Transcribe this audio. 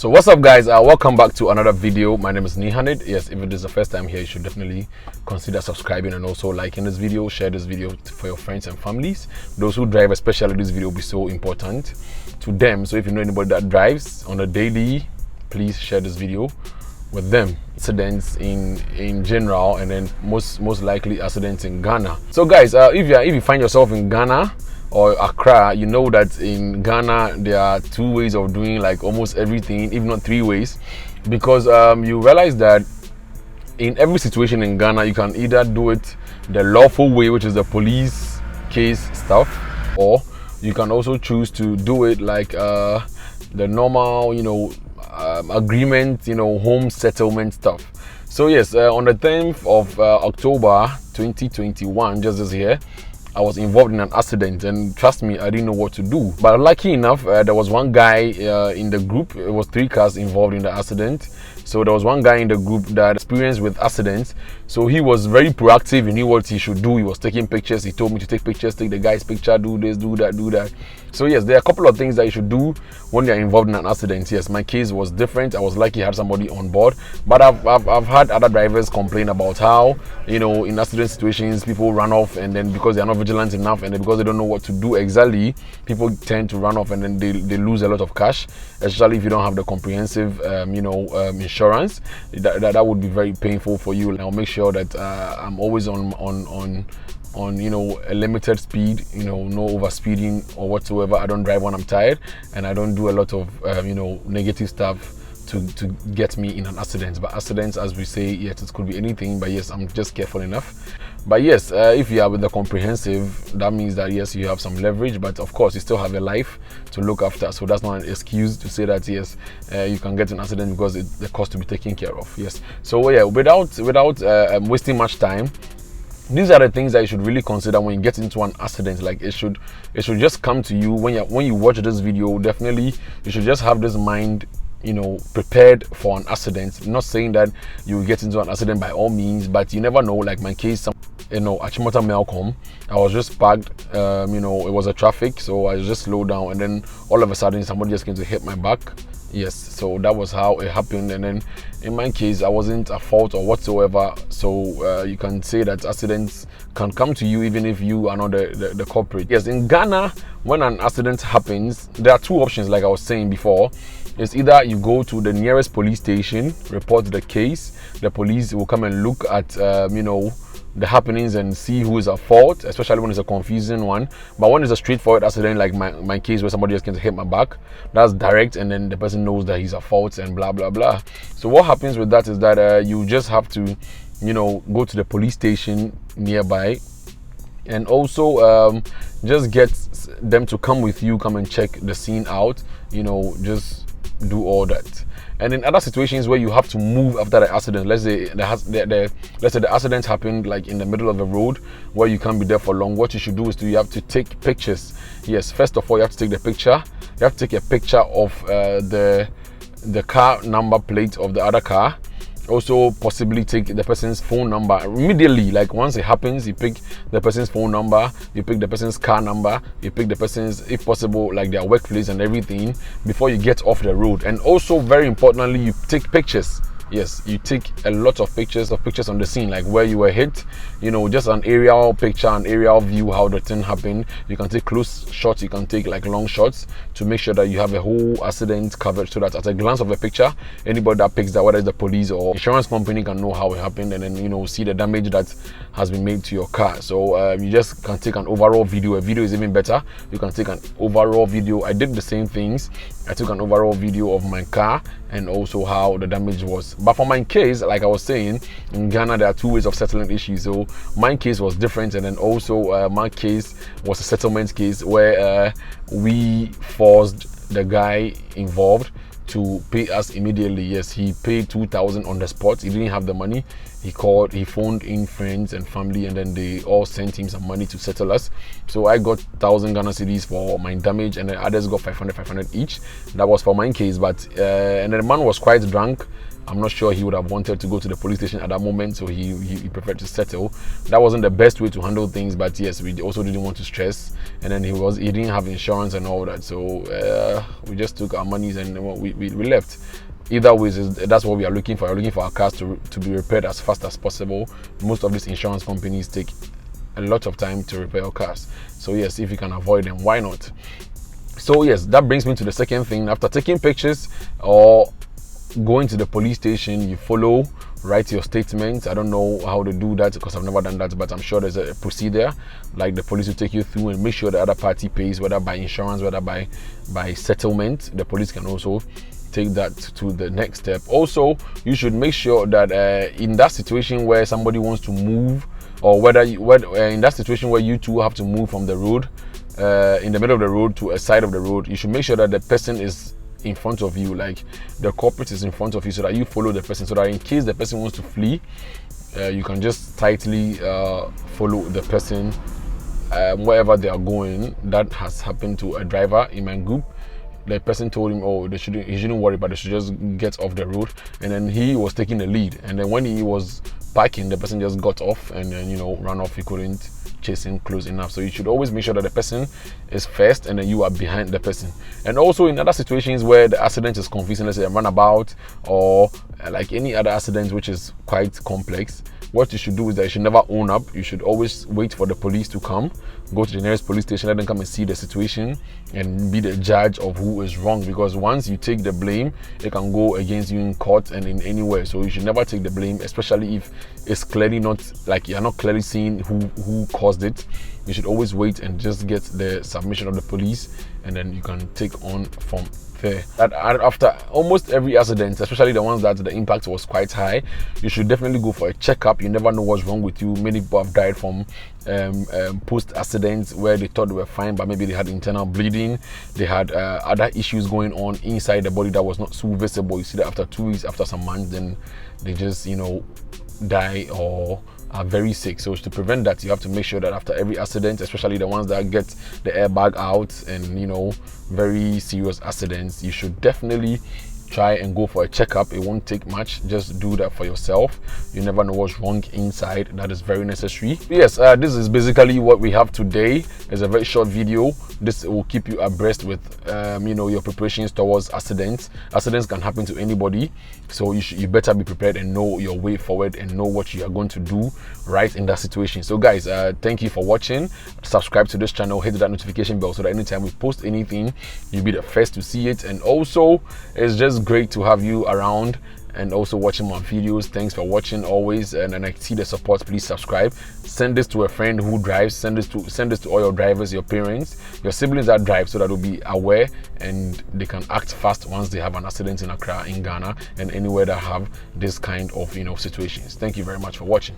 So what's up, guys? Welcome back to another video. My name is Nihanid. Yes, if it is the first time here, you should definitely consider subscribing and also liking this video. Share this video for your friends and families. Those who drive, especially, this video will be so important to them. So if you know anybody that drives on a daily, please share this video with them. Accidents in general, and then most likely accidents in Ghana. So guys, if you find yourself in Ghana or Accra, you know that in Ghana there are two ways of doing like almost everything, if not three ways, because you realize that in every situation in Ghana you can either do it the lawful way, which is the police case stuff, or you can also choose to do it like the normal, agreement, home settlement stuff. So yes, on the 10th of October 2021, just this year, I was involved in an accident, and trust me, I didn't know what to do. But lucky enough, there was one guy in the group. It was 3 cars involved in the accident. So there was one guy in the group that experienced with accidents. So he was very proactive. He knew what he should do. He was taking pictures. He told me to take pictures, take the guy's picture, do this, do that, do that. So yes, there are a couple of things that you should do when you're involved in an accident. Yes, my case was different. I was lucky I had somebody on board. But I've had other drivers complain about how, in accident situations, people run off, and then because they're not vigilant enough, and then because they don't know what to do exactly, people tend to run off, and then they lose a lot of cash, especially if you don't have the comprehensive insurance. That would be very painful for you. And I'll make sure that I'm always on a limited speed, no over speeding or whatsoever. I don't drive when I'm tired, and I don't do a lot of negative stuff to get me in an accident. But accidents, as we say, yes, it could be anything, but yes, I'm just careful enough. But yes, if you are with the comprehensive, that means that yes, you have some leverage, but of course you still have a life to look after. So that's not an excuse to say that yes, you can get an accident because the cost to be taken care of. Yes. So yeah, without wasting much time, these are the things that you should really consider when you get into an accident. Like it should just come to you when you watch this video. Definitely, you should just have this mind, prepared for an accident. Not saying that you will get into an accident by all means, but you never know. Like my case, Achimota Malcolm, I was just parked, it was a traffic, so I just slowed down, and then all of a sudden somebody just came to hit my back. Yes, so that was how it happened. And then in my case, I wasn't at fault or whatsoever. So you can say that accidents can come to you even if you are not the culprit. Yes, in Ghana, when an accident happens, there are 2 options, like I was saying before. It's either you go to the nearest police station, report the case. The police will come and look at the happenings and see who is at fault, especially when it's a confusing one. But when it's a straightforward accident, like my case where somebody just came to hit my back, that's direct, and then the person knows that he's at fault and blah blah blah. So what happens with that is that you just have to go to the police station nearby, and also just get them to come with you, come and check the scene out, just do all that. And in other situations where you have to move after the accident, let's say the accident happened like in the middle of the road where you can't be there for long, what you should do is you have to take pictures. Yes, first of all, you have to take the picture. You have to take a picture of the car number plate of the other car. Also possibly take the person's phone number immediately. Like once it happens, you pick the person's phone number, you pick the person's car number, you pick the person's, if possible, like their workplace and everything before you get off the road. And also very importantly, you take pictures. Yes, you take a lot of pictures on the scene, like where you were hit, just an aerial picture, an aerial view, how the thing happened. You can take close shots, you can take like long shots to make sure that you have a whole accident covered, so that at a glance of a picture, anybody that picks that, whether it's the police or insurance company, can know how it happened, and then see the damage that has been made to your car. So you just can take an overall video. A video is even better. You can take an overall video. I did the same things. I took an overall video of my car and also how the damage was. But for my case, like I was saying, in Ghana there are 2 ways of settling issues. So my case was different, and then also my case was a settlement case where we forced the guy involved to pay us immediately. Yes, he paid 2,000 on the spot. He didn't have the money. He phoned in friends and family, and then they all sent him some money to settle us. So I got 1,000 Ghana cedis for my damage, and the others got 500 each. That was for my case. But and then the man was quite drunk. I'm not sure he would have wanted to go to the police station at that moment, so he preferred to settle. That wasn't the best way to handle things, but yes, we also didn't want to stress. And then he didn't have insurance and all that, so we just took our monies and we left. Either way, that's what we are looking for. We're looking for our cars to be repaired as fast as possible. Most of these insurance companies take a lot of time to repair your cars, so yes, if you can avoid them, why not? So yes, that brings me to the second thing. After taking pictures or going to the police station, you follow, write your statement. I don't know how to do that because I've never done that, but I'm sure there's a procedure, like the police will take you through and make sure the other party pays, whether by insurance, whether by settlement. The police can also take that to the next step. Also, you should make sure that in that situation where somebody wants to move, or in that situation where you two have to move from the road, in the middle of the road to a side of the road, you should make sure that the person is in front of you, like the culprit is in front of you, so that you follow the person, so that in case the person wants to flee, you can just tightly follow the person wherever they are going. That has happened to a driver in my group. The person told him, oh, he shouldn't worry, but they should just get off the road, and then he was taking the lead, and then when he was parking, the person just got off and then ran off. He couldn't chase him close enough. So you should always make sure that the person is first and then you are behind the person. And also in other situations where the accident is confusing, let's say a runabout or like any other accident which is quite complex, what you should do is that you should never own up. You should always wait for the police to come, go to the nearest police station, let them come and see the situation and be the judge of who is wrong, because once you take the blame, it can go against you in court and in anywhere. So you should never take the blame, especially if it's clearly not, like you're not clearly seeing who caused it. You should always wait and just get the submission of the police, and then you can take on from there. That after almost every accident, especially the ones that the impact was quite high, you should definitely go for a checkup. You never know what's wrong with you. Many people have died from post accidents where they thought they were fine, but maybe they had internal bleeding, they had other issues going on inside the body that was not so visible. You see that after 2 weeks, after some months, then they just die or are very sick. So to prevent that, you have to make sure that after every accident, especially the ones that get the airbag out and very serious accidents, you should definitely try and go for a checkup. It won't take much. Just do that for yourself. You never know what's wrong inside. That is very necessary. Yes, this is basically what we have today. It's a very short video. This will keep you abreast with your preparations towards accidents. Accidents can happen to anybody, so you better be prepared and know your way forward and know what you are going to do right in that situation. So guys, thank you for watching. Subscribe to this channel, hit that notification bell so that anytime we post anything, you'll be the first to see it. And also, it's just great to have you around and also watching my videos. Thanks for watching always, and I see the support. Please subscribe, send this to a friend who drives, send this to all your drivers, your parents, your siblings that drive, so that they'll be aware and they can act fast once they have an accident in Accra, in Ghana, and anywhere that have this kind of situations. Thank you very much for watching.